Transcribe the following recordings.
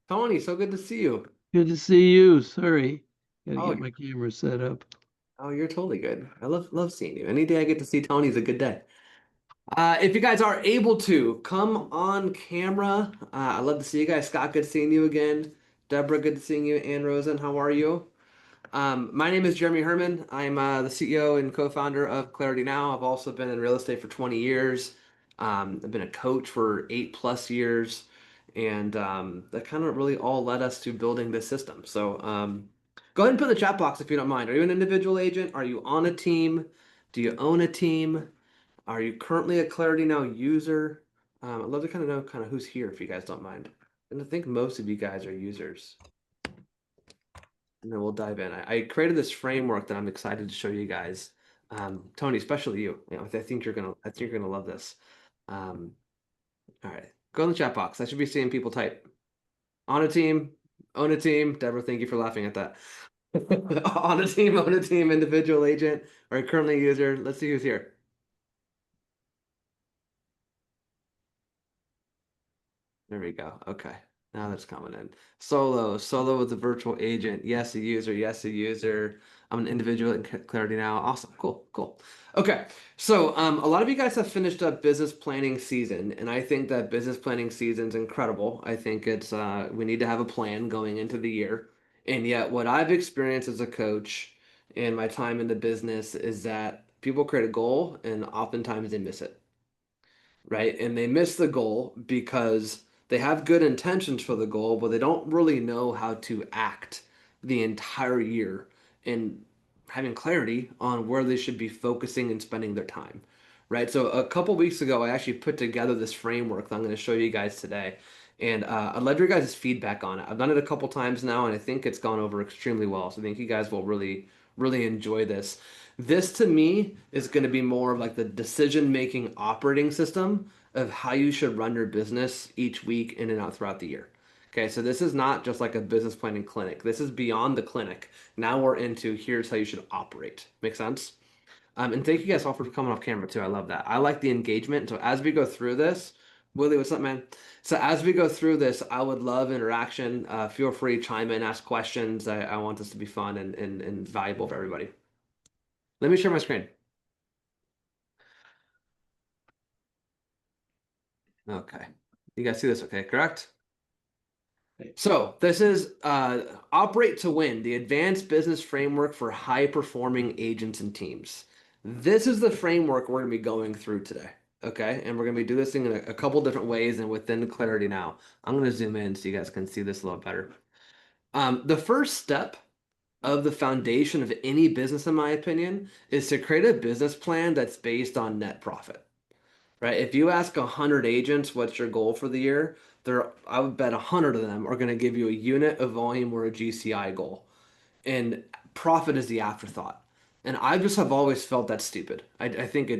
Tony, so good to see you. Good to see you. Sorry. Gotta Oh, get my camera set up. you're totally good. I love seeing you. Any day I get to see Tony is a good day. If you guys are able to come on camera, I'd love to see you guys. Scott, good seeing you again. Deborah, good to seeing you. Ann Rosen, how are you? My name is Jeremy Herman. I'm the CEO and co-founder of Clarity Now. I've also been in real estate for 20 years. I've been a coach for 8+ years, and that kind of really all led us to building this system. So go ahead and put in the chat box if you don't mind. Are you an individual agent? Are you on a team? Do you own a team? Are you currently a Clarity Now user? I'd love to kind of know kind of who's here if you guys don't mind. And I think most of you guys are users. And then we'll dive in. I created this framework that I'm excited to show you guys. Tony, especially you. I think you're gonna love this. Um, all right. Go in the chat box. I should be seeing people type on a team, own a team. Deborah, thank you for laughing at that. On a team, own a team, individual agent, or currently a user. Let's see who's here. There we go. Okay. Now that's coming in. Solo with a virtual agent. Yes, a user. Yes, a user. I'm an individual in Clarity Now. Awesome. Cool. Okay. So, a lot of you guys have finished up business planning season, and I think that business planning season's incredible. I think we need to have a plan going into the year. And yet, what I've experienced as a coach in my time in the business is that people create a goal, and oftentimes they miss it, right? And they miss the goal because they have good intentions for the goal, but they don't really know how to act the entire year and having clarity on where they should be focusing and spending their time, right? So a couple weeks ago, I actually put together this framework that I'm going to show you guys today. And I'd love your guys' feedback on it. I've done it a couple times now, and I think it's gone over extremely well. So I think you guys will really enjoy this. This to me is going to be more of like the decision-making operating system of how you should run your business each week in and out throughout the year. Okay, so this is not just like a business planning clinic. This is beyond the clinic. Now we're into here's how you should operate. Make sense? And thank you guys all for coming off camera too. I love that. I like the engagement. So as we go through this, Willie, what's up, man? So as we go through this, I would love interaction. Feel free to chime in, ask questions. I want this to be fun and valuable for everybody. Let me share my screen. Okay. You guys see this okay, correct? So this is Operate to Win, the Advanced Business Framework for High-Performing Agents and Teams. This is the framework we're going to be going through today. Okay, and we're going to be doing this thing in a couple different ways and within Clarity Now. I'm going to zoom in so you guys can see this a little better. The first step of the foundation of any business, in my opinion, is to create a business plan that's based on net profit, right? If you ask 100 agents what's your goal for the year, I would bet 100 of them are going to give you a unit of volume or a GCI goal, and profit is the afterthought. And I just have always felt that's stupid. I think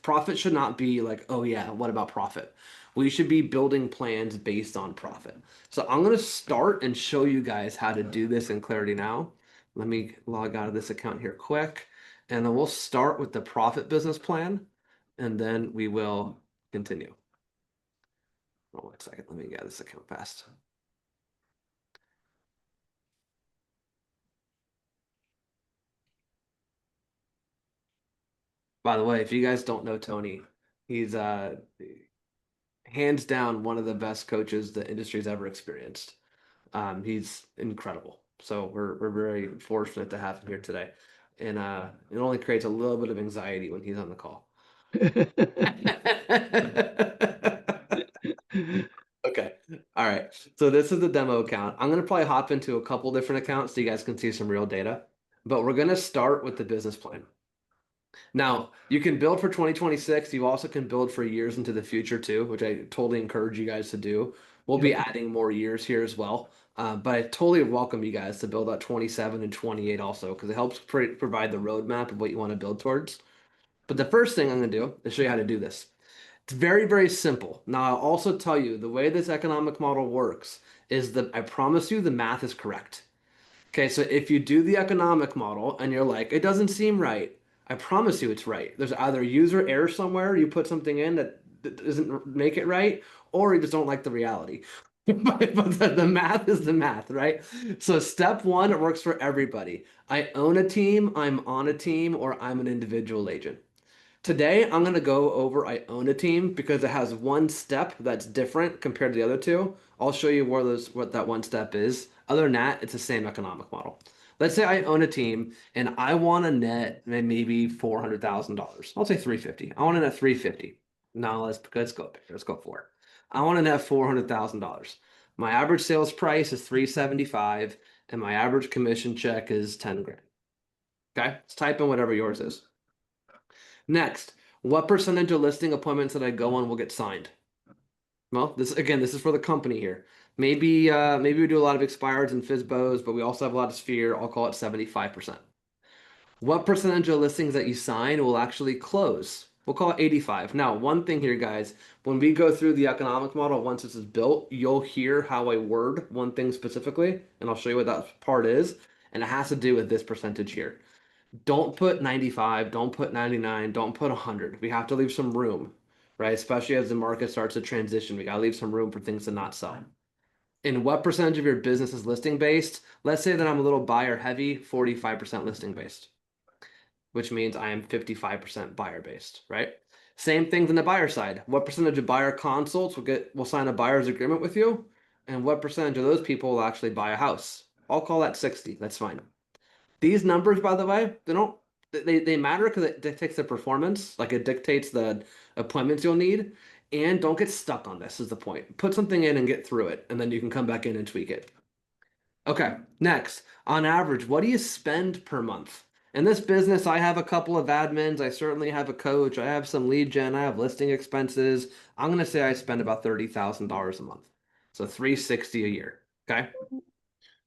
profit should not be like, oh yeah, what about profit? We should be building plans based on profit. So I'm going to start and show you guys how to do this in Clarity Now. Let me log out of this account here quick, and then we'll start with the profit business plan, and then we will continue. Oh, wait a second. Let me get this account fast. By the way, if you guys don't know Tony, he's hands down one of the best coaches the industry's ever experienced. He's incredible. So we're very fortunate to have him here today. And it only creates a little bit of anxiety when he's on the call. Okay. All right. So this is the demo account. I'm going to probably hop into a couple different accounts so you guys can see some real data. But we're going to start with the business plan. Now, you can build for 2026. You also can build for years into the future too, which I totally encourage you guys to do. We'll be Yep. adding more years here as well. But I totally welcome you guys to build out 27 and 28 also, because it helps provide the roadmap of what you want to build towards. But the first thing I'm going to do is show you how to do this. It's very simple. Now, I'll also tell you the way this economic model works is that I promise you the math is correct. Okay, so if you do the economic model and you're like, it doesn't seem right, I promise you it's right. There's either user error somewhere, you put something in that doesn't make it right, or you just don't like the reality. But the math is the math, right? So step one, it works for everybody. I own a team, I'm on a team, or I'm an individual agent. Today, I'm going to go over I own a team because it has one step that's different compared to the other two. I'll show you what that one step is. Other than that, it's the same economic model. Let's say I own a team and I want to net maybe $400,000. I'll say 350. I want to net 350. No, let's go bigger. Let's go for it. I want to net $400,000. My average sales price is 375 and my average commission check is 10 grand. Okay? Let's type in whatever yours is. Next, what percentage of listing appointments that I go on will get signed? Well, this is for the company here. Maybe we do a lot of expireds and FISBOs, but we also have a lot of Sphere. I'll call it 75%. What percentage of listings that you sign will actually close? We'll call it 85. Now, one thing here, guys, when we go through the economic model, once this is built, you'll hear how I word one thing specifically, and I'll show you what that part is, and it has to do with this percentage here. Don't put 95, don't put 99, don't put 100. We have to leave some room, right? Especially as the market starts to transition, we got to leave some room for things to not sell. And what percentage of your business is listing based? Let's say that I'm a little buyer heavy, 45% listing based, which means I am 55% buyer based, right? Same things on the buyer side. What percentage of buyer consults will sign a buyer's agreement with you? And what percentage of those people will actually buy a house? I'll call that 60. That's fine. These numbers, by the way, they matter because it dictates the performance, like it dictates the appointments you'll need. And don't get stuck on this is the point. Put something in and get through it, and then you can come back in and tweak it. Okay, next, on average, what do you spend per month? In this business, I have a couple of admins. I certainly have a coach. I have some lead gen. I have listing expenses. I'm going to say I spend about $30,000 a month. So 360 a year. Okay.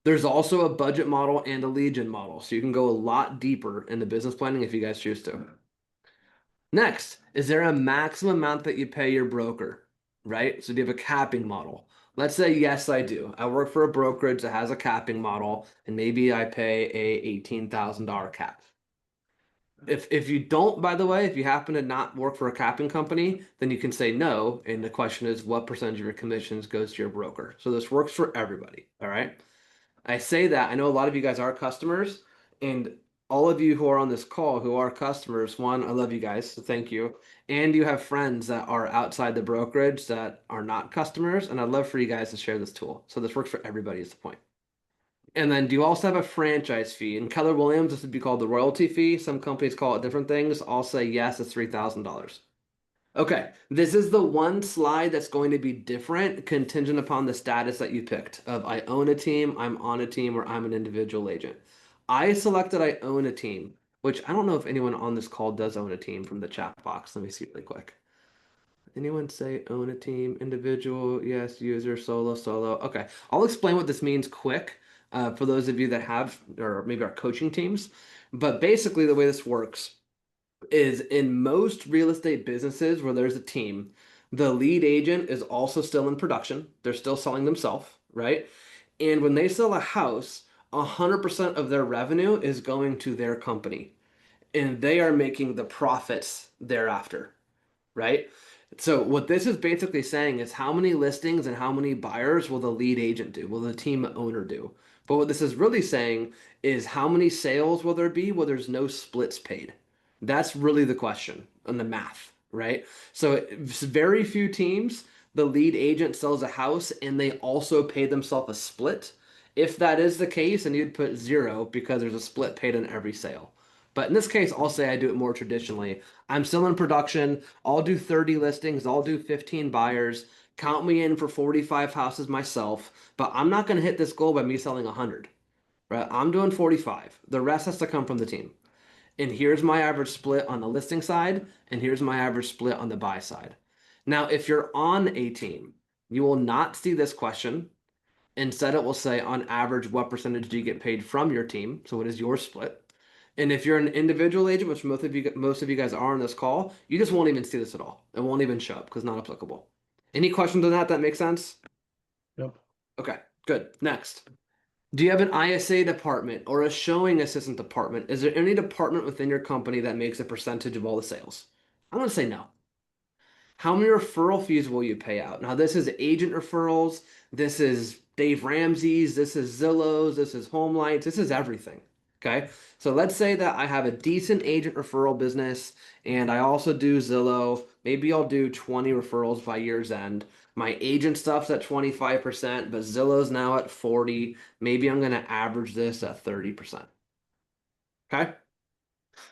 There's also a budget model and a lead gen model, so you can go a lot deeper into business planning if you guys choose to. Next, is there a maximum amount that you pay your broker, right? So do you have a capping model? Let's say yes, I do. I work for a brokerage that has a capping model, and maybe I pay a $18,000 cap. If you don't, by the way, if you happen to not work for a capping company, then you can say no, and the question is what percentage of your commissions goes to your broker. So this works for everybody, all right? I say that I know a lot of you guys are customers, and all of you who are on this call who are customers, one, I love you guys, so thank you. And you have friends that are outside the brokerage that are not customers, and I'd love for you guys to share this tool. So this works for everybody is the point. And then do you also have a franchise fee? In Keller Williams, this would be called the royalty fee. Some companies call it different things. I'll say yes, it's $3,000. Okay, this is the one slide that's going to be different contingent upon the status that you picked of I own a team, I'm on a team, or I'm an individual agent. I selected I own a team, which I don't know if anyone on this call does own a team from the chat box. Let me see really quick. Anyone say own a team, individual, yes, user, solo, solo. Okay, I'll explain what this means quick for those of you that have, or maybe are coaching teams. But basically the way this works is in most real estate businesses where there's a team, the lead agent is also still in production. They're still selling themselves, right? And when they sell a house, 100% of their revenue is going to their company, and they are making the profits thereafter, right? So what this is basically saying is how many listings and how many buyers will the lead agent do? Will the team owner do? But what this is really saying is how many sales will there be where there's no splits paid? That's really the question on the math, right? So it's very few teams, the lead agent sells a house and they also pay themselves a split. If that is the case, then you'd put zero because there's a split paid on every sale. But in this case, I'll say I do it more traditionally. I'm still in production. I'll do 30 listings. I'll do 15 buyers. Count me in for 45 houses myself. But I'm not going to hit this goal by me selling 100. Right? I'm doing 45. The rest has to come from the team. And here's my average split on the listing side, and here's my average split on the buy side. Now, if you're on a team, you will not see this question. Instead, it will say on average, what percentage do you get paid from your team? So what is your split? And if you're an individual agent, which most of you guys are on this call, you just won't even see this at all. It won't even show up because not applicable. Any questions on that? That makes sense? Yep. Okay, good. Next. Do you have an ISA department or a showing assistant department? Is there any department within your company that makes a percentage of all the sales? I'm going to say no. How many referral fees will you pay out? Now, this is agent referrals. This is Dave Ramsey's. This is Zillow's. This is HomeLights. This is everything. Okay. So let's say that I have a decent agent referral business and I also do Zillow. Maybe I'll do 20 referrals by year's end. My agent stuff's at 25%, but Zillow's now at 40. Maybe I'm going to average this at 30%. Okay.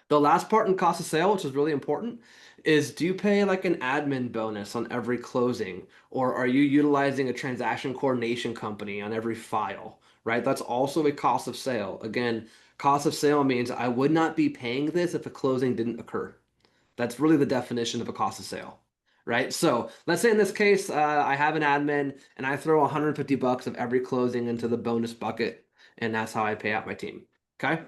The last part in cost of sale, which is really important, is do you pay like an admin bonus on every closing, or are you utilizing a transaction coordination company on every file, right? That's also a cost of sale. Again, cost of sale means I would not be paying this if a closing didn't occur. That's really the definition of a cost of sale, right? So let's say in this case, I have an admin and I throw 150 bucks of every closing into the bonus bucket, and that's how I pay out my team. Okay.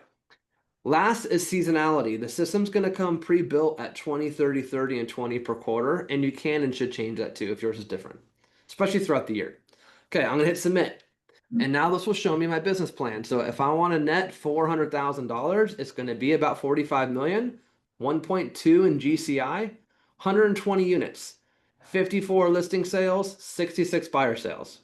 Last is seasonality. The system's going to come pre-built at 20, 30, 30, and 20 per quarter, and you can and should change that too if yours is different, especially throughout the year. Okay, I'm going to hit submit. And now this will show me my business plan. So if I want to net $400,000, it's going to be about 45 million, 1.2 in GCI, 120 units, 54 listing sales, 66 buyer sales.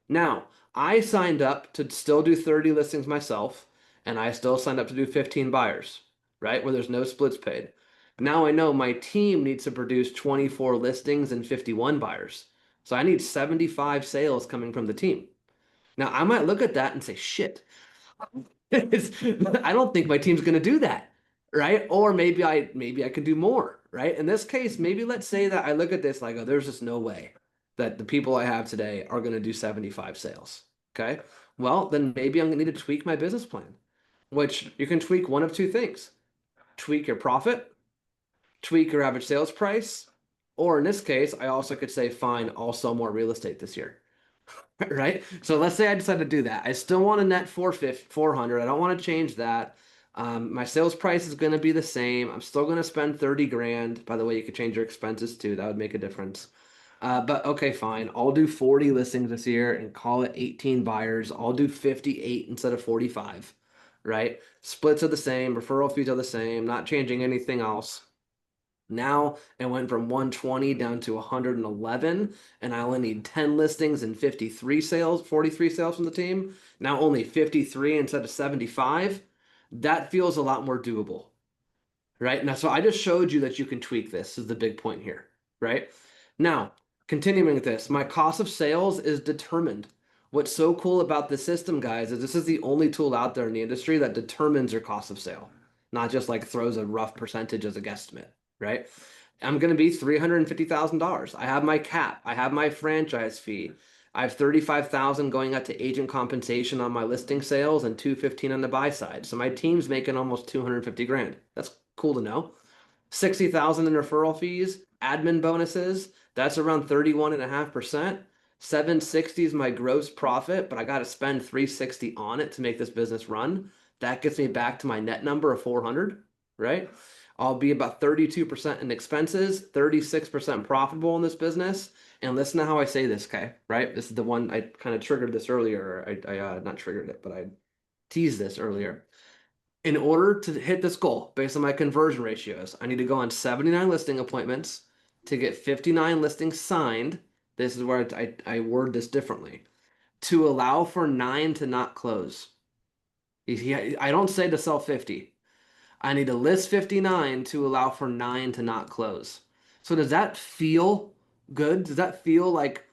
Now, I signed up to still do 30 listings myself, and I still signed up to do 15 buyers, right? Where there's no splits paid. Now I know my team needs to produce 24 listings and 51 buyers. So I need 75 sales coming from the team. Now I might look at that and say, shit, I don't think my team's going to do that, right? Or maybe I could do more, right? In this case, maybe let's say that I look at this like, oh, there's just no way that the people I have today are going to do 75 sales. Okay. Well, then maybe I'm going to need to tweak my business plan, which you can tweak one of two things. Tweak your profit, tweak your average sales price, or in this case, I also could say, fine, I'll sell more real estate this year. Right? So let's say I decide to do that. I still want a net 400. I don't want to change that. My sales price is going to be the same. I'm still going to spend 30 grand. By the way, you could change your expenses too. That would make a difference. But okay, fine. I'll do 40 listings this year and call it 18 buyers. I'll do 58 instead of 45, right? Splits are the same. Referral fees are the same. Not changing anything else. Now it went from 120 down to 111, and I only need 10 listings and 53 sales, 43 sales from the team. Now only 53 instead of 75. That feels a lot more doable, right? Now, so I just showed you that you can tweak this, is the big point here, right? Now, continuing with this, my cost of sales is determined. What's so cool about this system, guys, is this is the only tool out there in the industry that determines your cost of sale, not just like throws a rough percentage as a guesstimate, right? I'm going to be $350,000. I have my cap. I have my franchise fee. I have 35,000 going out to agent compensation on my listing sales and 215 on the buy side. So my team's making almost 250 grand. That's cool to know. 60,000 in referral fees, admin bonuses. That's around 31.5%. 760 is my gross profit, but I got to spend 360 on it to make this business run. That gets me back to my net number of 400, right? I'll be about 32% in expenses, 36% profitable in this business. And listen to how I say this, okay? Right? This is the one I kind of triggered this earlier. I not triggered it, but I teased this earlier. In order to hit this goal, based on my conversion ratios, I need to go on 79 listing appointments to get 59 listings signed. This is where I word this differently. To allow for 9 to not close. I don't say to sell 50. I need to list 59 to allow for 9 to not close. So does that feel good? Does that feel like,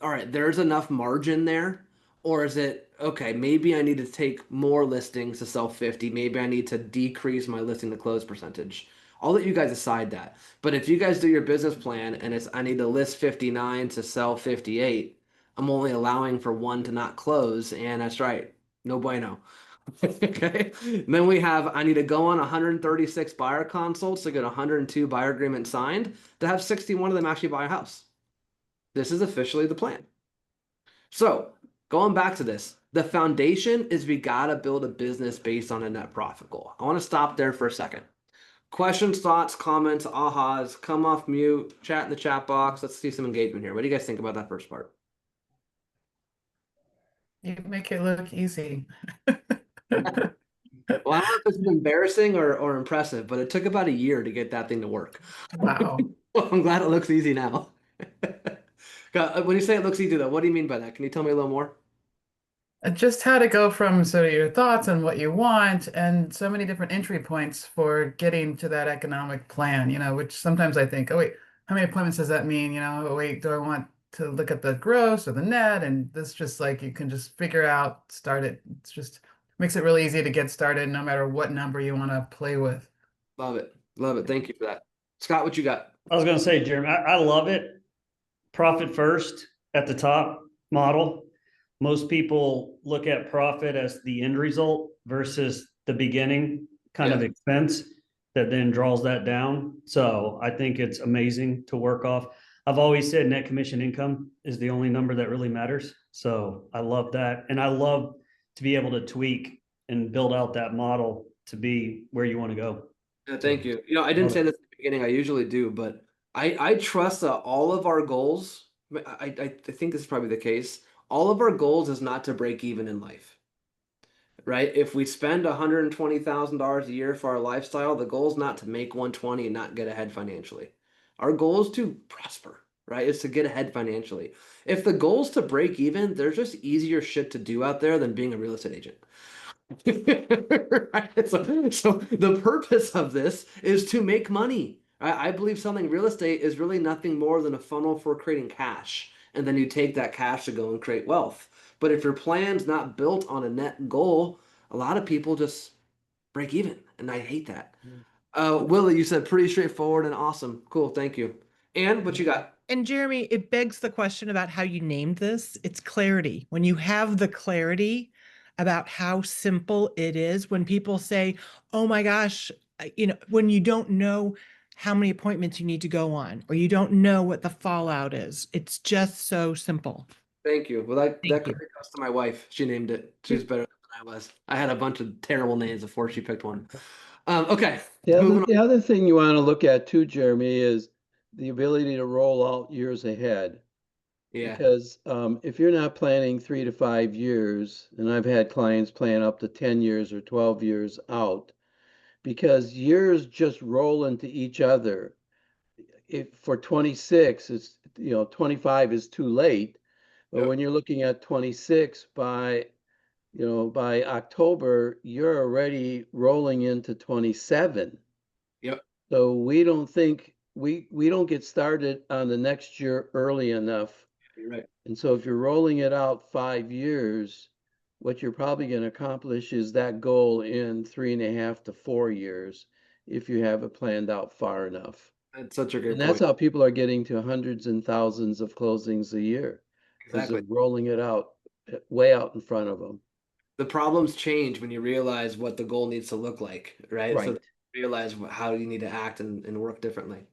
all right, there's enough margin there? Or is it, okay, maybe I need to take more listings to sell 50. Maybe I need to decrease my listing to close percentage. I'll let you guys decide that. But if you guys do your business plan and it's I need to list 59 to sell 58, I'm only allowing for 1 to not close, and that's right. No bueno. Okay. And then we have I need to go on 136 buyer consults to get 102 buyer agreements signed to have 61 of them actually buy a house. This is officially the plan. So going back to this, the foundation is we gotta build a business based on a net profit goal. I want to stop there for a second. Questions, thoughts, comments, ahas, come off mute, chat in the chat box. Let's see some engagement here. What do you guys think about that first part? You make it look easy. Well, I don't know if it's embarrassing or impressive, but it took about a year to get that thing to work. Wow. Well, I'm glad it looks easy now. When you say it looks easy, though, what do you mean by that? Can you tell me a little more? Just how to go from sort of your thoughts and what you want, and so many different entry points for getting to that economic plan, which sometimes I think, oh, wait, how many appointments does that mean? Oh, wait, do I want to look at the gross or the net? And this just like you can just figure out, start it. It's just makes it really easy to get started no matter what number you want to play with. Love it. Love it. Thank you for that. Scott, what you got? I was going to say, Jeremy, I love it. Profit first at the top model. Most people look at profit as the end result versus the beginning kind of expense that then draws that down. So I think it's amazing to work off. I've always said net commission income is the only number that really matters. So I love that. And I love to be able to tweak and build out that model to be where you want to go. Thank you. I didn't say this at the beginning. I usually do, but I trust that all of our goals, I think this is probably the case. All of our goals is not to break even in life, right? If we spend $120,000 a year for our lifestyle, the goal is not to make 120 and not get ahead financially. Our goal is to prosper, right? It's to get ahead financially. If the goal is to break even, there's just easier shit to do out there than being a real estate agent. Right? So the purpose of this is to make money. I believe selling real estate is really nothing more than a funnel for creating cash. And then you take that cash to go and create wealth. But if your plan's not built on a net goal, a lot of people just break even. And I hate that. Willie, you said pretty straightforward and awesome. Cool. Thank you. And what you got? And Jeremy, it begs the question about how you named this. It's clarity. When you have the clarity about how simple it is, when people say, oh my gosh, when you don't know how many appointments you need to go on, or you don't know what the fallout is, it's just so simple. Thank you. Well, that Thank you. credit goes to my wife. She named it. She was better than I was. I had a bunch of terrible names before she picked one. Okay. The other thing you want to look at too, Jeremy, is the ability to roll out years ahead. Yeah. Because if you're not planning 3 to 5 years, and I've had clients plan up to 10 years or 12 years out, because years just roll into each other. If for 26, it's 25 is too late, but Yep. when you're looking at 26 by October, you're already rolling into 27. Yep. So we don't think we don't get started on the next year early enough. You're right. And so if you're rolling it out 5 years, what you're probably going to accomplish is that goal in 3.5 to 4 years if you have it planned out far enough. That's such a good And that's point. how people are getting to hundreds and thousands of closings a year, because Exactly. they're rolling it out way out in front of them. The problems change when you realize what the goal needs to look like, right? So Right. that you realize how you need to act and work differently.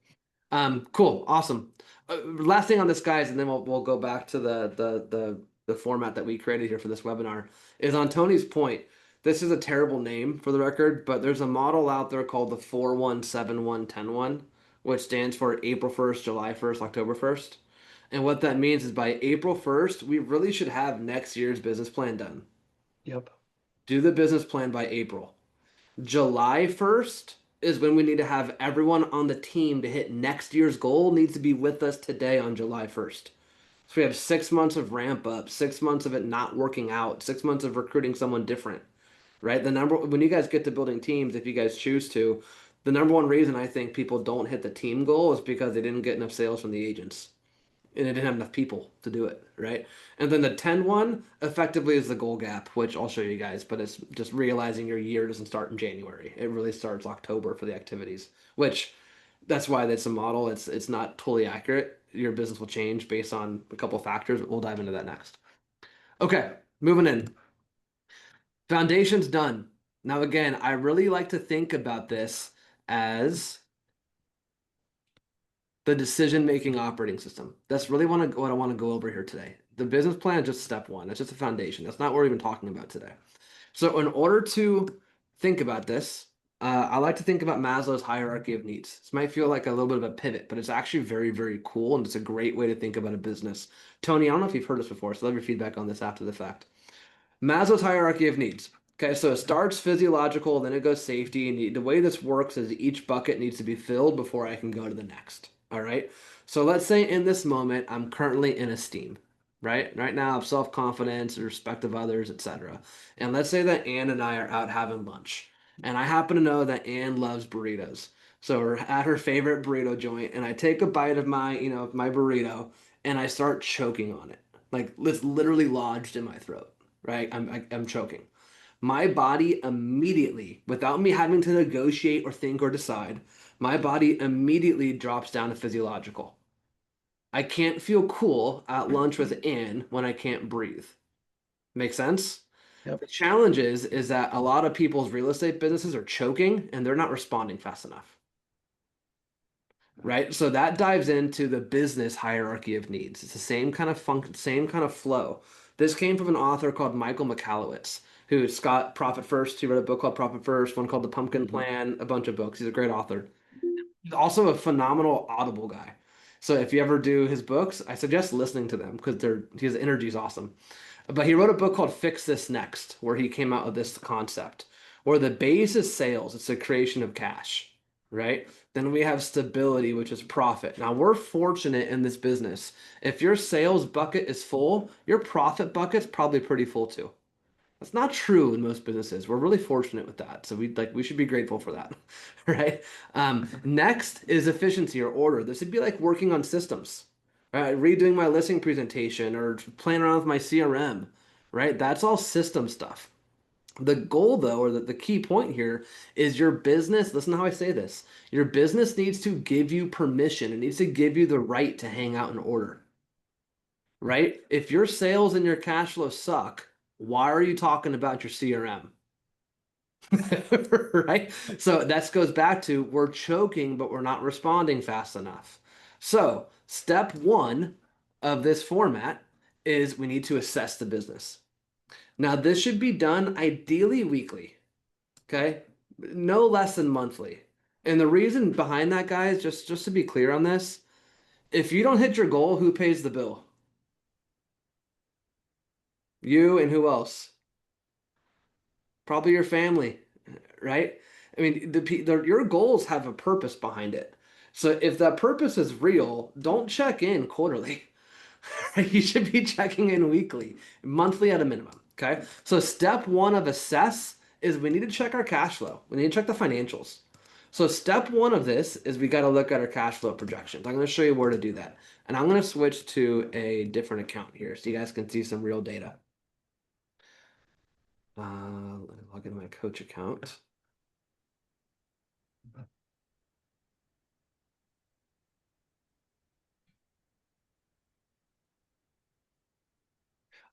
Cool, awesome. Last thing on this, guys, and then we'll go back to the format that we created here for this webinar. Is on Tony's point. This is a terrible name for the record, but there's a model out there called the 4171-101, which stands for April 1st, July 1st, October 1st. And what that means is by April 1st, we really should have next year's business plan done. Yep. Do the business plan by April. July 1st is when we need to have everyone on the team to hit next year's goal needs to be with us today on July 1st. So we have 6 months of ramp up, 6 months of it not working out, 6 months of recruiting someone different, right? When you guys get to building teams, if you guys choose to, the number one reason I think people don't hit the team goal is because they didn't get enough sales from the agents and they didn't have enough people to do it, right? And then the 10-1 effectively is the goal gap, which I'll show you guys, but it's just realizing your year doesn't start in January. It really starts October for the activities, which that's why that's a model. It's not totally accurate. Your business will change based on a couple factors. We'll dive into that next. Okay, moving in. Foundation's done. Now, again, I really like to think about this as the decision-making operating system. That's really what I want to go over here today. The business plan is just step one. That's just a foundation. That's not what we're even talking about today. So in order to think about this, I like to think about Maslow's hierarchy of needs. This might feel like a little bit of a pivot, but it's actually very, very cool, and it's a great way to think about a business. Tony, I don't know if you've heard this before, so love your feedback on this after the fact. Maslow's hierarchy of needs. Okay, so it starts physiological, then it goes safety, and the way this works is each bucket needs to be filled before I can go to the next. All right. So let's say in this moment I'm currently in esteem, right? Right now I have self-confidence, respect of others, etc. And let's say that Ann and I are out having lunch, and I happen to know that Ann loves burritos. So we're at her favorite burrito joint, and I take a bite of my, my burrito, and I start choking on it. Like it's literally lodged in my throat, right? I'm choking. My body immediately, without me having to negotiate or think or decide, my body immediately drops down to physiological. I can't feel cool at lunch with Ann when I can't breathe. Make sense? Yep. The challenge is that a lot of people's real estate businesses are choking and they're not responding fast enough. Right? So that dives into the business hierarchy of needs. It's the same kind of same kind of flow. This came from an author called Michael Michalowicz, who's got Profit First. He wrote a book called Profit First, one called The Pumpkin Plan, a bunch of books. He's a great author. He's also a phenomenal Audible guy. So if you ever do his books, I suggest listening to them because his energy is awesome. But he wrote a book called Fix This Next, where he came out with this concept, where the base is sales, it's the creation of cash, right? Then we have stability, which is profit. Now we're fortunate in this business. If your sales bucket is full, your profit bucket's probably pretty full too. That's not true in most businesses. We're really fortunate with that. So we should be grateful for that, right? Next is efficiency or order. This would be like working on systems, right? Redoing my listing presentation or playing around with my CRM, right? That's all system stuff. The goal, though, or the key point here is your business. Listen to how I say this. Your business needs to give you permission. It needs to give you the right to hang out in order, right? If your sales and your cash flow suck, why are you talking about your CRM? Right? So that goes back to we're choking, but we're not responding fast enough. So step one of this format is we need to assess the business. Now, this should be done ideally weekly, okay? No less than monthly. And the reason behind that, guys, just to be clear on this, if you don't hit your goal, who pays the bill? You and who else? Probably your family, right? I mean, your goals have a purpose behind it. So if that purpose is real, don't check in quarterly. You should be checking in weekly, monthly at a minimum. Okay. So step one of assess is we need to check our cash flow. We need to check the financials. So step one of this is we got to look at our cash flow projections. I'm going to show you where to do that. And I'm going to switch to a different account here so you guys can see some real data. Let me log into my coach account.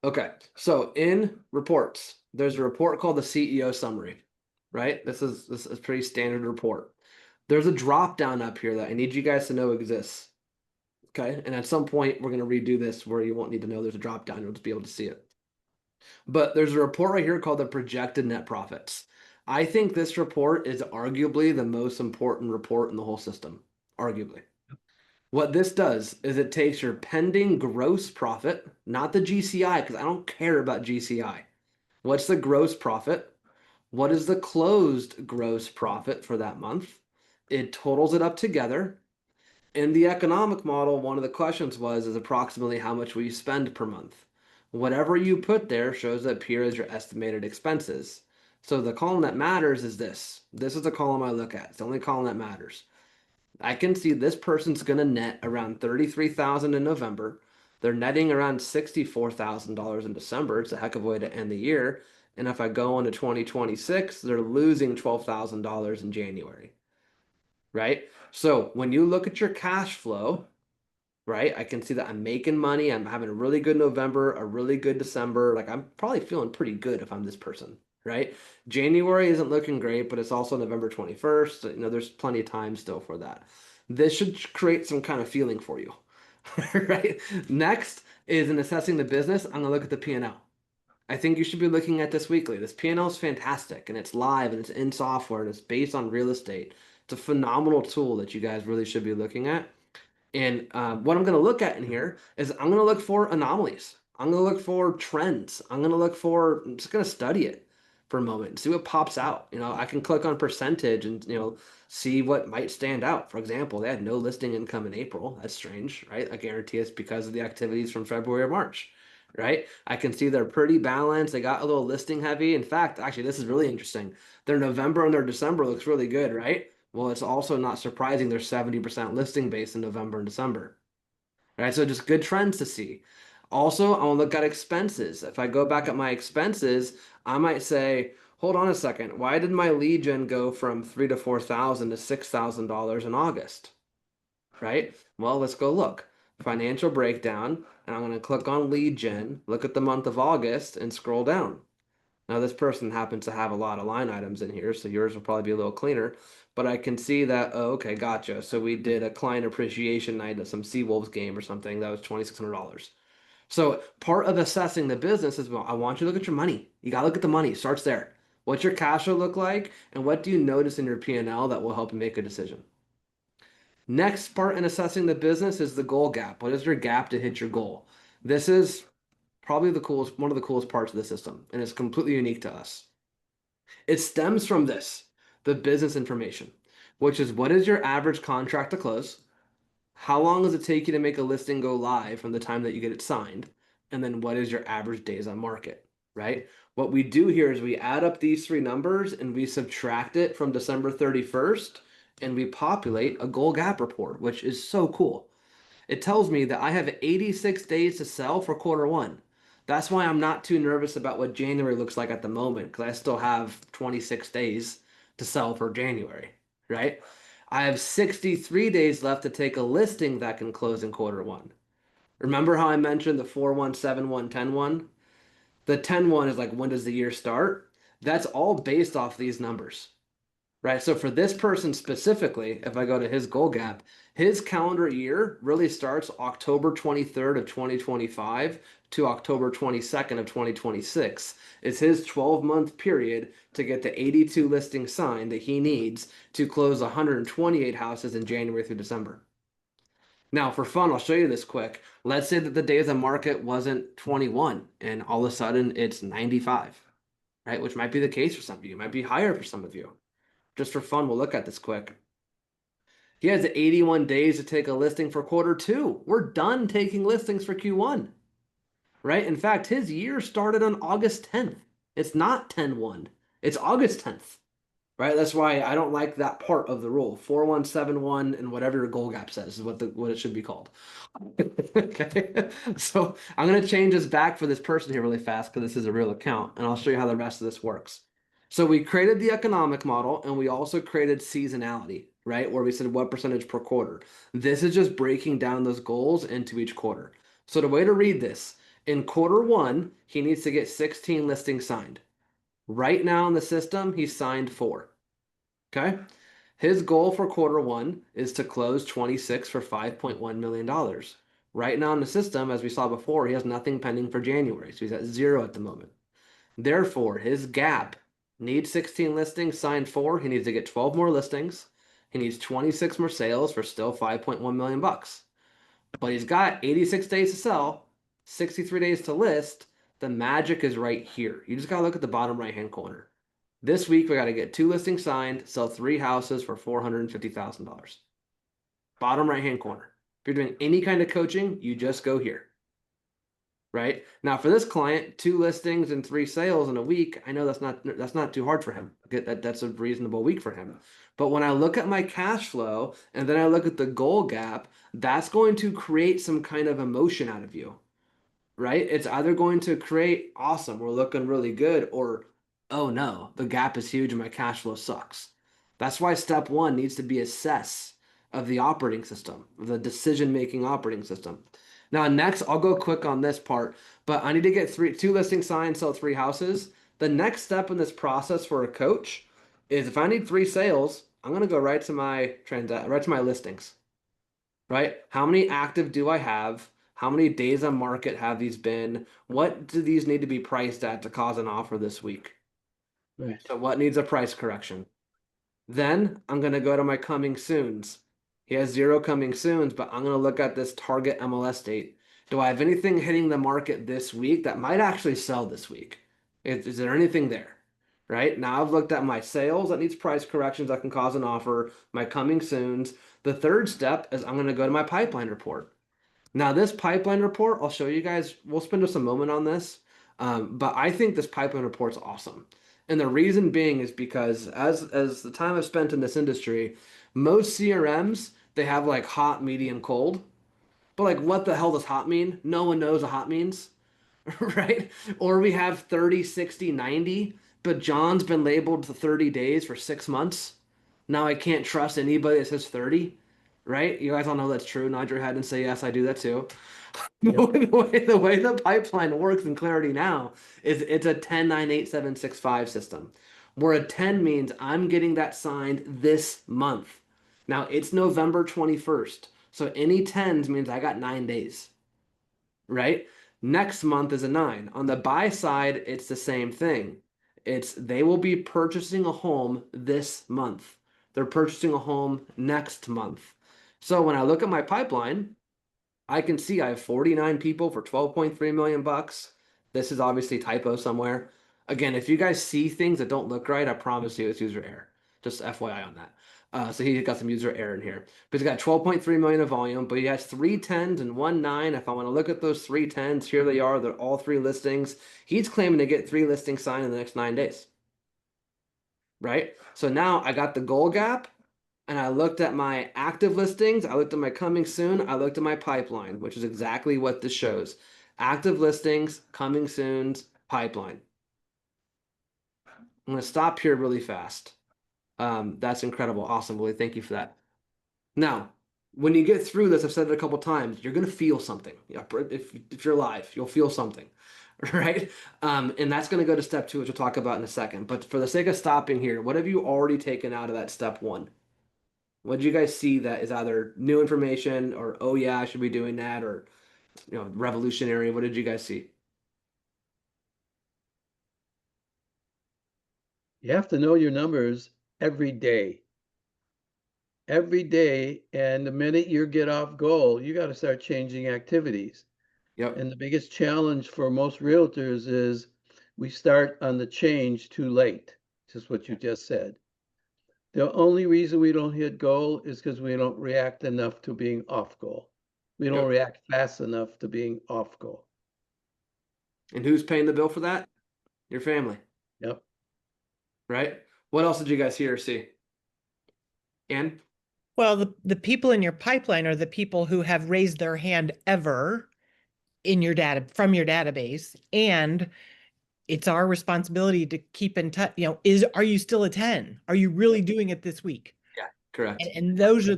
Okay, so in reports, there's a report called the CEO summary, right? This is a pretty standard report. There's a drop down up here that I need you guys to know exists. Okay, and at some point we're gonna redo this where you won't need to know there's a drop down, you'll just be able to see it. But there's a report right here called the projected net profits. I think this report is arguably the most important report in the whole system, arguably. What this does is it takes your pending gross profit, not the GCI, because I don't care about GCI. What's the gross profit? What is the closed gross profit for that month? It totals it up together. In the economic model, one of the questions is approximately how much will you spend per month? Whatever you put there shows up here as your estimated expenses. So the column that matters is this. This is the column I look at. It's the only column that matters. I can see this person's going to net around $33,000 in November. They're netting around $64,000 in December. It's a heck of a way to end the year. And if I go into 2026, they're losing $12,000 in January. Right? So when you look at your cash flow, right, I can see that I'm making money. I'm having a really good November, a really good December. Like I'm probably feeling pretty good if I'm this person, right? January isn't looking great, but it's also November 21st. So, there's plenty of time still for that. This should create some kind of feeling for you, right? Next is in assessing the business, I'm going to look at the P&L. I think you should be looking at this weekly. This P&L is fantastic, and it's live, and it's in software, and it's based on real estate. It's a phenomenal tool that you guys really should be looking at. And what I'm going to look at in here is I'm going to look for anomalies. I'm going to look for trends. I'm just going to study it. for a moment and see what pops out. I can click on percentage and, see what might stand out. For example, they had no listing income in April. That's strange, right? I guarantee it's because of the activities from February or March, right? I can see they're pretty balanced. They got a little listing heavy. In fact, actually, this is really interesting. Their November and their December looks really good, right? Well, it's also not surprising they're 70% listing base in November and December, right? So just good trends to see. Also, I want to look at expenses. If I go back at my expenses, I might say, hold on a second. Why did my lead gen go from $3,000 to $4,000 to $6,000 in August? Right? Well, let's go look. Financial breakdown, and I'm going to click on lead gen, look at the month of August, and scroll down. Now, this person happens to have a lot of line items in here, so yours will probably be a little cleaner. But I can see that, oh, okay, gotcha. So we did a client appreciation night at some Seawolves game or something. That was $2,600. So part of assessing the business is, well, I want you to look at your money. You got to look at the money. It starts there. What's your cash flow look like? And what do you notice in your P&L that will help you make a decision? Next part in assessing the business is the goal gap. What is your gap to hit your goal? This is probably one of the coolest parts of the system, and it's completely unique to us. It stems from this, the business information, which is what is your average contract to close? How long does it take you to make a listing go live from the time that you get it signed? And then what is your average days on market, right? What we do here is we add up these three numbers and we subtract it from December 31st and we populate a goal gap report, which is so cool. It tells me that I have 86 days to sell for quarter one. That's why I'm not too nervous about what January looks like at the moment, because I still have 26 days to sell for January, right? I have 63 days left to take a listing that can close in quarter one. Remember how I mentioned the 4-1, 7-1, 10-1? The 10-1 is like, when does the year start? That's all based off these numbers, right? So for this person specifically, if I go to his goal gap, his calendar year really starts October 23rd of 2025 to October 22nd of 2026. It's his 12-month period to get the 82 listings signed that he needs to close 128 houses in January through December. Now, for fun, I'll show you this quick. Let's say that the days on market wasn't 21 and all of a sudden it's 95, right? Which might be the case for some of you. It might be higher for some of you. Just for fun, we'll look at this quick. He has 81 days to take a listing for quarter two. We're done taking listings for Q1, right? In fact, his year started on August 10th. It's not 10-1. It's August 10th, right? That's why I don't like that part of the rule. 4-1, 7-1, and whatever your goal gap says is what it should be called. Okay, so I'm going to change this back for this person here really fast because this is a real account, and I'll show you how the rest of this works. So we created the economic model and we also created seasonality, right? Where we said what percentage per quarter. This is just breaking down those goals into each quarter. So the way to read this, in quarter one, he needs to get 16 listings signed. Right now in the system, he's signed 4. Okay. His goal for quarter one is to close 26 for $5.1 million. Right now in the system, as we saw before, he has nothing pending for January. So he's at 0 at the moment. Therefore, his gap needs 16 listings, signed 4. He needs to get 12 more listings. He needs 26 more sales for still $5.1 million. But he's got 86 days to sell, 63 days to list. The magic is right here. You just got to look at the bottom right-hand corner. This week, we got to get 2 listings signed, sell 3 houses for $450,000. Bottom right-hand corner. If you're doing any kind of coaching, you just go here. Right now, for this client, 2 listings and 3 sales in a week. I know that's not too hard for him. That's a reasonable week for him. But when I look at my cash flow and then I look at the goal gap, that's going to create some kind of emotion out of you, right? It's either going to create awesome, we're looking really good, or oh no, the gap is huge and my cash flow sucks. That's why step 1 needs to be assess of the operating system, the decision-making operating system. Now, next, I'll go quick on this part, but I need to get 2 listings signed, sell 3 houses. The next step in this process for a coach is if I need 3 sales, I'm going to go right to my listings, right? How many active do I have? How many days on market have these been? What do these need to be priced at to cause an offer this week? Right. So what needs a price correction? Then I'm going to go to my coming soons. He has 0 coming soons, but I'm going to look at this target MLS date. Do I have anything hitting the market this week that might actually sell this week? Is there anything there? right? Now I've looked at my sales that needs price corrections that can cause an offer, my coming soons. The third step is I'm going to go to my pipeline report. Now, this pipeline report, I'll show you guys. We'll spend just a moment on this, but I think this pipeline report's awesome. And the reason being is because as the time I've spent in this industry, most CRMs, they have like hot, medium, cold. But like, what the hell does hot mean? No one knows what hot means, right? Or we have 30, 60, 90, but John's been labeled to 30 days for 6 months. Now I can't trust anybody that says 30, right? You guys all know that's true. Nod your head and say, yes, I do that too. Yep. The way the pipeline works in Clarity now is it's a 10, 9, 8, 7, 6, 5 system, where a 10 means I'm getting that signed this month. Now it's November 21st. So any 10s means I got 9 days, right? Next month is a 9. On the buy side, it's the same thing. It's they will be purchasing a home this month. They're purchasing a home next month. So when I look at my pipeline, I can see I have 49 people for 12.3 million bucks. This is obviously typo somewhere. Again, if you guys see things that don't look right, I promise you it's user error. Just FYI on that. So he got some user error in here. But he's got 12.3 million of volume, but he has 3 10s and 1 9. If I want to look at those 3 10s, here they are. They're all 3 listings. He's claiming to get 3 listings signed in the next 9 days. Right? So now I got the goal gap and I looked at my active listings. I looked at my coming soon. I looked at my pipeline, which is exactly what this shows. Active listings, coming soons, pipeline. I'm going to stop here really fast. That's incredible. Awesome, Willie. Thank you for that. Now, when you get through this, I've said it a couple times, you're going to feel something. If you're live, you'll feel something, right? And that's going to go to step 2, which we'll talk about in a second. But for the sake of stopping here, what have you already taken out of that step 1? What did you guys see that is either new information or, oh yeah, I should be doing that, or revolutionary? What did you guys see? You have to know your numbers every day. Every day, and the minute you get off goal, you got to start changing activities. Yep. And the biggest challenge for most realtors is we start on the change too late, just what you just said. The only reason we don't hit goal is because we don't react enough to being off goal. We don't Yep. react fast enough to being off goal. And who's paying the bill for that? Your family, Yep. right? What else did you guys hear or see? And Well, the people in your pipeline are the people who have raised their hand ever in your data from your database. And it's our responsibility to keep in touch. Are you still a 10? Are you really doing it this week? yeah, correct. And those are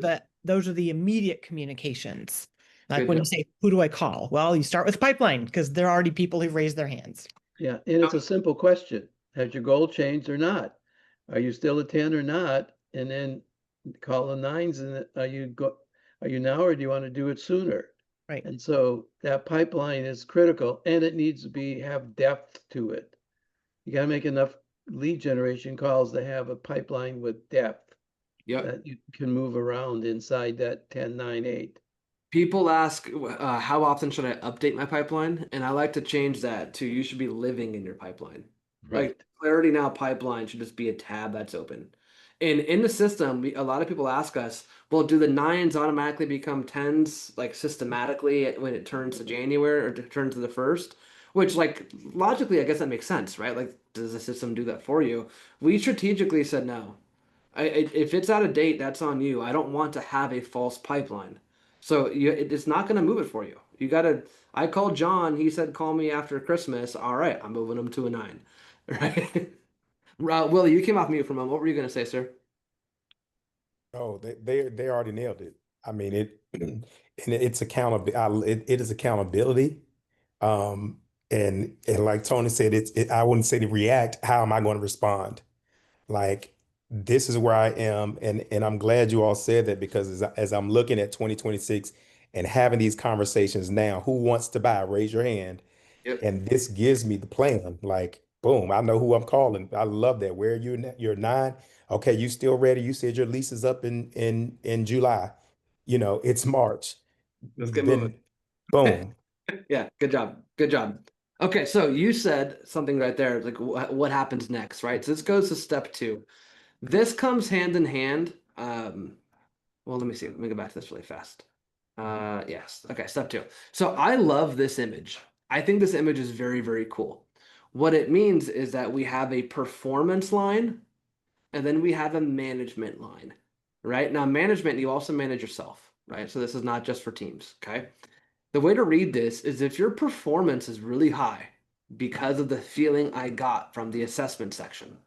the immediate communications. Like Good when job. you say, who do I call? Well, you start with pipeline because there are already people who've raised their hands. Yeah, and it's a simple question. Has your goal changed or not? Are you still a 10 or not? And then call the 9s and are you now, or do you want to do it sooner? Right. And so that pipeline is critical, and it needs to have depth to it. You got to make enough lead generation calls to have a pipeline with depth Yep. that you can move around inside that 10, 9, 8. People ask, how often should I update my pipeline? And I like to change that to you should be living in your pipeline. Right. Like Clarity Now pipeline should just be a tab that's open. And in the system, a lot of people ask us, well, do the 9s automatically become 10s like systematically when it turns to January or turns to the 1st? Which, like, logically, I guess that makes sense, right? Like, does the system do that for you? We strategically said no. If it's out of date, that's on you. I don't want to have a false pipeline. So it's not going to move it for you. You got to. I called John. He said, call me after Christmas. All right, I'm moving him to a 9. Right? Willie, you came off mute for a moment. What were you going to say, sir? Oh, they already nailed it. I mean and it's accountability. It is accountability. And like Tony said, I wouldn't say to react. How am I going to respond? Like, this is where I am, and I'm glad you all said that, because as I'm looking at 2026 and having these conversations now, who wants to buy? Raise your hand. Yep. And this gives me the plan. Like, boom, I know who I'm calling. I love that. Where are you? You're 9. Okay, you still ready? You said your lease is up in July. It's March. Let's get Then moving. boom. Yeah, good job. Good job. Okay, so you said something right there, like what happens next, right? So this goes to step two. This comes hand in hand. Well, let me see. Let me go back to this really fast. Yes. Okay, step two. So I love this image. I think this image is very, very cool. What it means is that we have a performance line and then we have a management line, right? Now, management, you also manage yourself, right? So this is not just for teams, okay? The way to read this is if your performance is really high because of the feeling I got from the assessment section,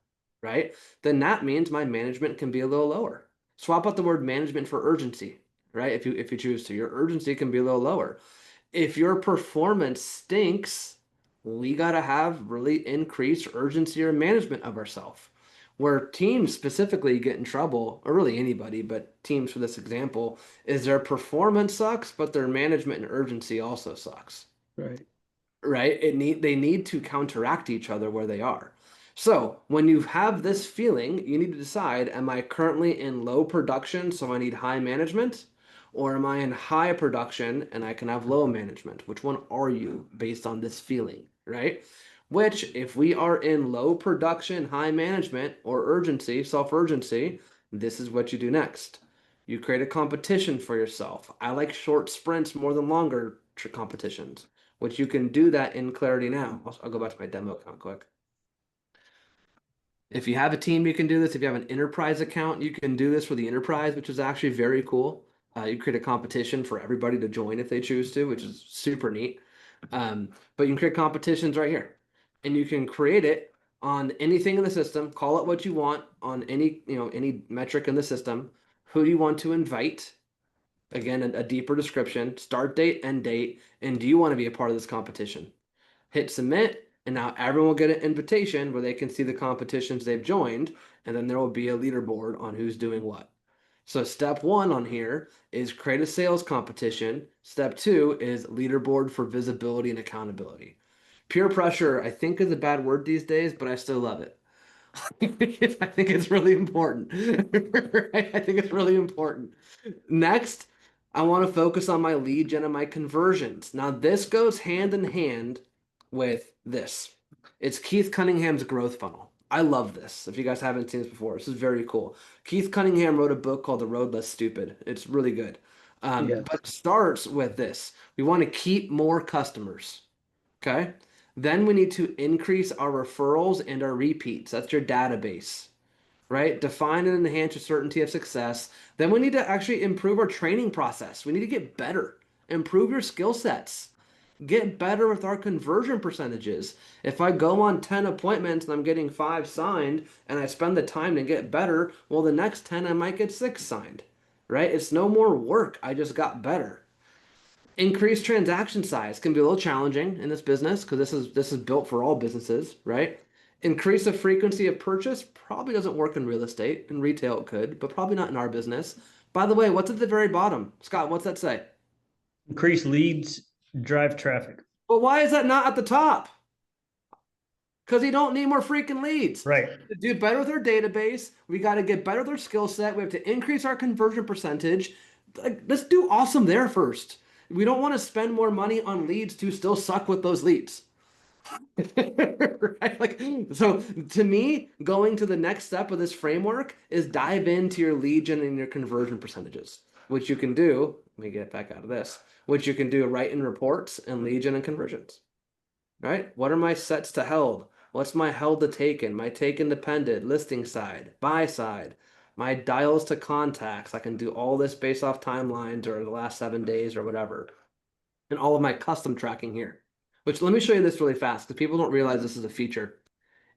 right? Then that means my management can be a little lower. Swap out the word management for urgency, right? If you choose to, your urgency can be a little lower. If your performance stinks, we got to have really increased urgency or management of ourselves. Where teams specifically get in trouble, or really anybody, but teams for this example, is their performance sucks, but their management and urgency also sucks. Right. Right? They need to counteract each other where they are. So when you have this feeling, you need to decide, am I currently in low production, so I need high management? Or am I in high production and I can have low management? Which one are you based on this feeling, right? Which, if we are in low production, high management, or urgency, self-urgency, this is what you do next. You create a competition for yourself. I like short sprints more than longer competitions, which you can do that in Clarity now. I'll go back to my demo account quick. If you have a team, you can do this. If you have an enterprise account, you can do this for the enterprise, which is actually very cool. You create a competition for everybody to join if they choose to, which is super neat. But you can create competitions right here, and you can create it on anything in the system. Call it what you want on any metric in the system. Who do you want to invite? Again, a deeper description, start date, end date, and do you want to be a part of this competition? Hit submit, and now everyone will get an invitation where they can see the competitions they've joined, and then there will be a leaderboard on who's doing what. So step one on here is create a sales competition. Step two is leaderboard for visibility and accountability. Peer pressure, I think, is a bad word these days, but I still love it. I think it's really important. I think it's really important. Next, I want to focus on my lead gen and my conversions. Now, this goes hand in hand with this. It's Keith Cunningham's growth funnel. I love this. If you guys haven't seen this before, this is very cool. Keith Cunningham wrote a book called The Road Less Stupid. It's really good. Yes. But it starts with this. We want to keep more customers. Okay. Then we need to increase our referrals and our repeats. That's your database, right? Define and enhance your certainty of success. Then we need to actually improve our training process. We need to get better, improve your skill sets, get better with our conversion percentages. If I go on 10 appointments and I'm getting 5 signed and I spend the time to get better, well, the next 10 I might get 6 signed, right? It's no more work. I just got better. Increased transaction size can be a little challenging in this business because this is built for all businesses, right? Increase the frequency of purchase probably doesn't work in real estate. In retail, it could, but probably not in our business. By the way, what's at the very bottom? Scott, what's that say? Increase leads, drive traffic. Well, why is that not at the top? Because you don't need more freaking leads. Right. To do better with our database, we got to get better with our skill set. We have to increase our conversion percentage. Like, let's do awesome there first. We don't want to spend more money on leads to still suck with those leads. Right? Like, so to me, going to the next step of this framework is dive into your lead gen and your conversion percentages, which you can do. Let me get back out of this, which you can do right in reports and lead gen and conversions. Right? What are my sets to held? What's my held to taken? My taken dependent, listing side, buy side, my dials to contacts. I can do all this based off timelines or the last 7 days or whatever. And all of my custom tracking here. Which, let me show you this really fast because people don't realize this is a feature.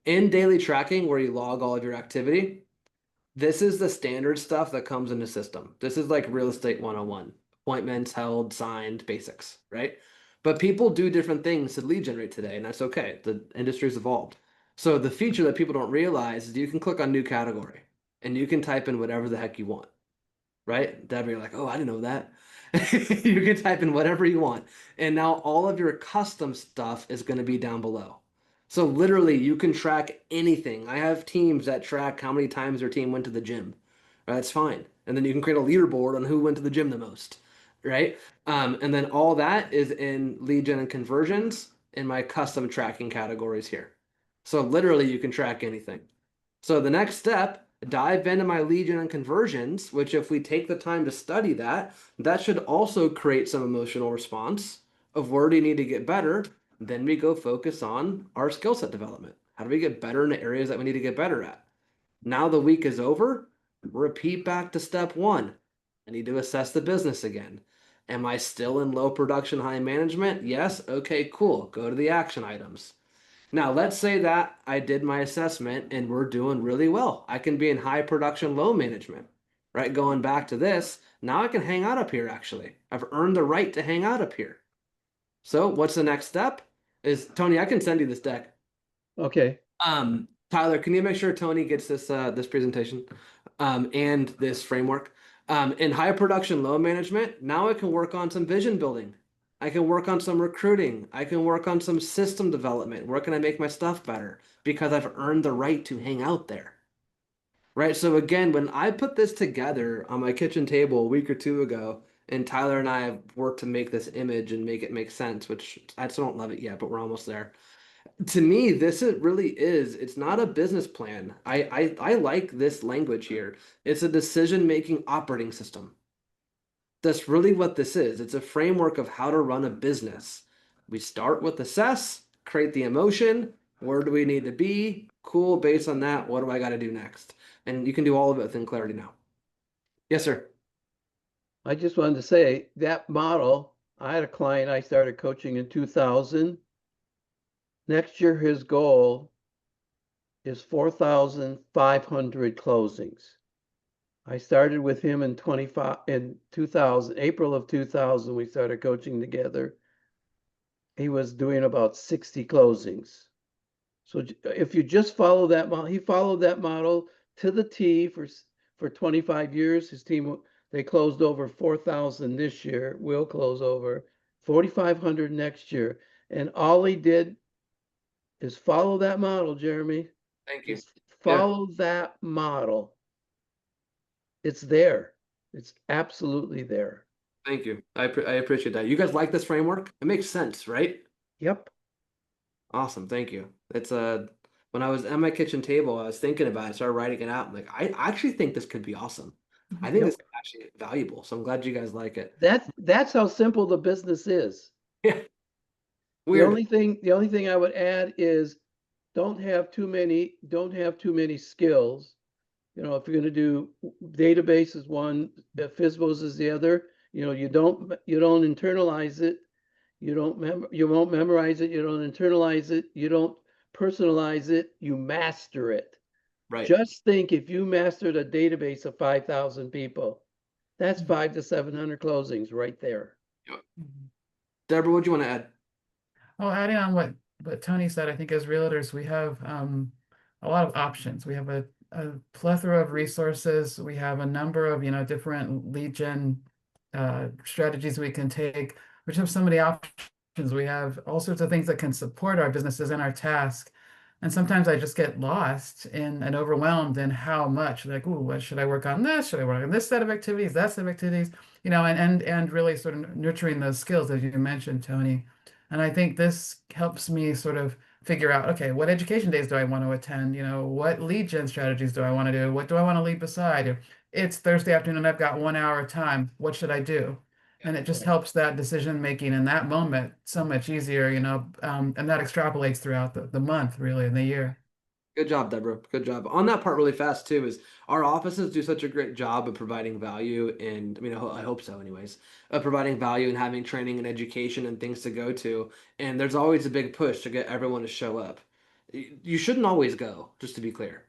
In daily tracking, where you log all of your activity, this is the standard stuff that comes in the system. This is like real estate 101. Appointments held, signed, basics, right? But people do different things to lead generate today, and that's okay. The industry's evolved. So the feature that people don't realize is you can click on new category and you can type in whatever the heck you want, right? Debbie, you're like, oh, I didn't know that. You can type in whatever you want. And now all of your custom stuff is going to be down below. So literally you can track anything. I have teams that track how many times their team went to the gym. Right? That's fine. And then you can create a leaderboard on who went to the gym the most. Right? And then all that is in lead gen and conversions. in my custom tracking categories here. So literally you can track anything. So the next step, dive into my lead gen and conversions, which if we take the time to study that, that should also create some emotional response of where do you need to get better. Then we go focus on our skill set development. How do we get better in the areas that we need to get better at? Now the week is over, repeat back to step one. I need to assess the business again. Am I still in low production, high management? Yes. Okay, cool. Go to the action items. Now, let's say that I did my assessment and we're doing really well. I can be in high production, low management, right? Going back to this, now I can hang out up here actually. I've earned the right to hang out up here. So what's the next step? Is Tony, I can send you this deck. Okay. Tyler, can you make sure Tony gets this this presentation and this framework? In high production, low management, now I can work on some vision building. I can work on some recruiting. I can work on some system development. Where can I make my stuff better? Because I've earned the right to hang out there. Right? So again, when I put this together on my kitchen table a week or two ago, and Tyler and I have worked to make this image and make it make sense, which I still don't love it yet, but we're almost there. To me, this really is, it's not a business plan. I like this language here. It's a decision-making operating system. That's really what this is. It's a framework of how to run a business. We start with assess, create the emotion. Where do we need to be? Cool. Based on that, what do I got to do next? And you can do all of it within Clarity now. Yes, sir. I just wanted to say that model, I had a client I started coaching in 2000. Next year, his goal is 4,500 closings. I started with him in 2000, April of 2000, we started coaching together. He was doing about 60 closings. So if you just follow that model, he followed that model to the T for 25 years. His team, they closed over 4,000 this year. We'll close over 4,500 next year. And all he did is follow that model, Jeremy. Thank you. Just follow that model. It's there. It's absolutely there. Thank you. I appreciate that. You guys like this framework? It makes sense, right? Yep. Awesome. Thank you. It's when I was at my kitchen table, I was thinking about it, started writing it out. I'm like, I actually think this could be awesome. I think Yep. this is actually valuable. So I'm glad you guys like it. That's how simple the business is. Yeah. The Weird. only thing I would add is don't have too many skills. You know, if you're going to do database is one, FSBOs is the other. You know, you don't internalize it. You won't memorize it. You don't internalize it. You don't personalize it. You master it. Right. Just think if you mastered a database of 5,000 people, that's 500 to 700 closings right there. Deborah, what do you want to add? Well, adding on what Tony said, I think as realtors, we have a lot of options. We have a plethora of resources. We have a number of, different lead gen strategies we can take, which have so many options. We have all sorts of things that can support our businesses and our task. And sometimes I just get lost in and overwhelmed in how much, like, ooh, what should I work on this? Should I work on this set of activities, that set of activities, and really sort of nurturing those skills, as you mentioned, Tony. And I think this helps me sort of figure out, okay, what education days do I want to attend? What lead gen strategies do I want to do? What do I want to lead beside? If it's Thursday afternoon, I've got 1 hour of time, what should I do? And it just helps that decision making in that moment so much easier, and that extrapolates throughout the month, really, in the year. Good job, Deborah. Good job. On that part really fast too, is our offices do such a great job of providing value, and I hope so anyways, of providing value and having training and education and things to go to. And there's always a big push to get everyone to show up. You shouldn't always go, just to be clear,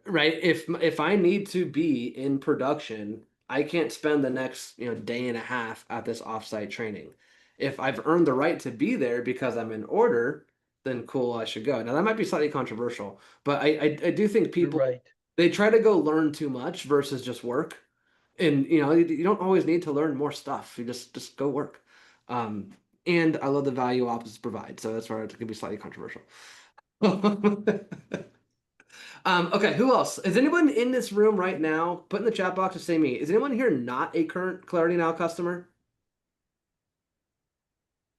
right? If I need to be in production, I can't spend the next day and a half at this offsite training. If I've earned the right to be there because I'm in order, then cool, I should go. Now that might be slightly controversial, but I do think people You're right. they try to go learn too much versus just work. And you don't always need to learn more stuff. You just go work. And I love the value opposites provide. So that's where it could be slightly controversial. Okay, who else? Is anyone in this room right now? Put in the chat box to say me. Is anyone here not a current Clarity Now customer?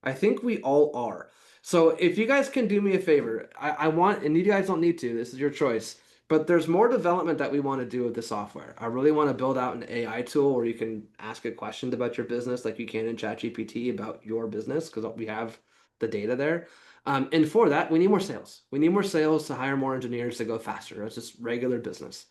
I think we all are. So if you guys can do me a favor, I want, and you guys don't need to, this is your choice, but there's more development that we want to do with the software. I really want to build out an AI tool where you can ask it questions about your business like you can in ChatGPT about your business because we have the data there. And for that, we need more sales. We need more sales to hire more engineers to go faster. It's just regular business.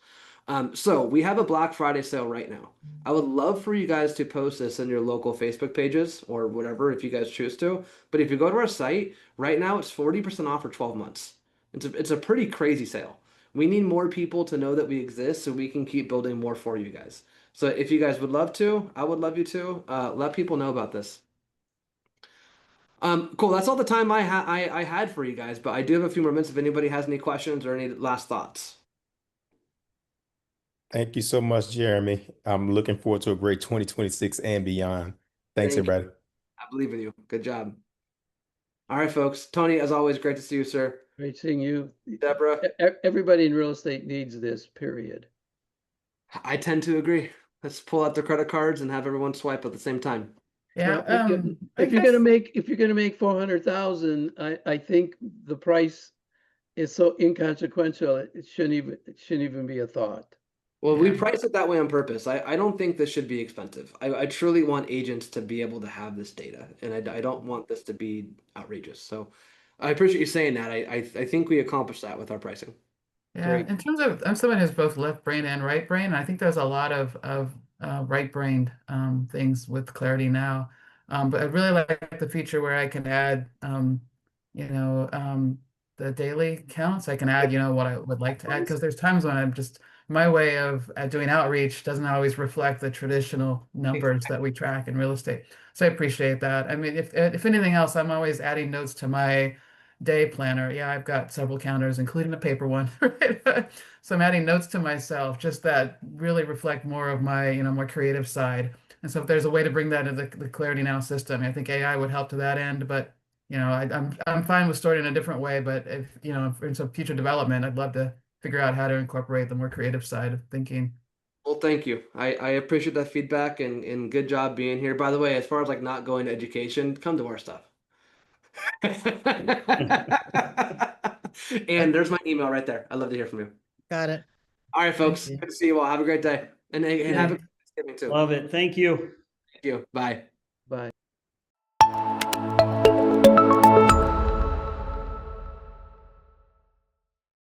So we have a Black Friday sale right now. I would love for you guys to post this in your local Facebook pages or whatever if you guys choose to. But if you go to our site, right now it's 40% off for 12 months. It's a pretty crazy sale. We need more people to know that we exist so we can keep building more for you guys. So if you guys would love to, I would love you to let people know about this. Cool. That's all the time I had for you guys, but I do have a few more minutes if anybody has any questions or any last thoughts. Thank you so much, Jeremy. I'm looking forward to a great 2026 and beyond. Thanks, Thank you. everybody. I believe in you. Good job. All right, folks. Tony, as always, great to see you, sir. Great seeing you. Deborah, Everybody in real estate needs this, period. I tend to agree. Let's pull out the credit cards and have everyone swipe at the same time. Yeah. Well, I if you're gonna guess- make 400,000, I think the price is so inconsequential, it shouldn't even be a thought. Well, we Yeah. price it that way on purpose. I don't think this should be expensive. I truly want agents to be able to have this data, and I don't want this to be outrageous. So I appreciate you saying that. I think we accomplished that with our pricing. Yeah, Great. in terms of, I'm someone who's both left brain and right brain. And I think there's a lot of right brained things with Clarity Now. But I really like the feature where I can add, the daily counts. I can add, what I would like to add because there's times when I'm just my way of doing outreach doesn't always reflect the traditional numbers that we track in real estate. So I appreciate that. I mean, if anything else, I'm always adding notes to my day planner. Yeah, I've got several counters, including a paper one, right? So I'm adding notes to myself, just that really reflect more of my, more creative side. And so if there's a way to bring that into the Clarity Now system, I think AI would help to that end. But I'm fine with starting a different way. But if in some future development, I'd love to figure out how to incorporate the more creative side of thinking. Well, thank you. I appreciate that feedback and good job being here. By the way, as far as like not going to education, come to our stuff. And there's my email right there. I'd love to hear from you. Got it. All right, folks. you. Good to see you all. Have a great day. And have a good Thanksgiving too. Love it. Thank you. Thank you. Bye. Bye.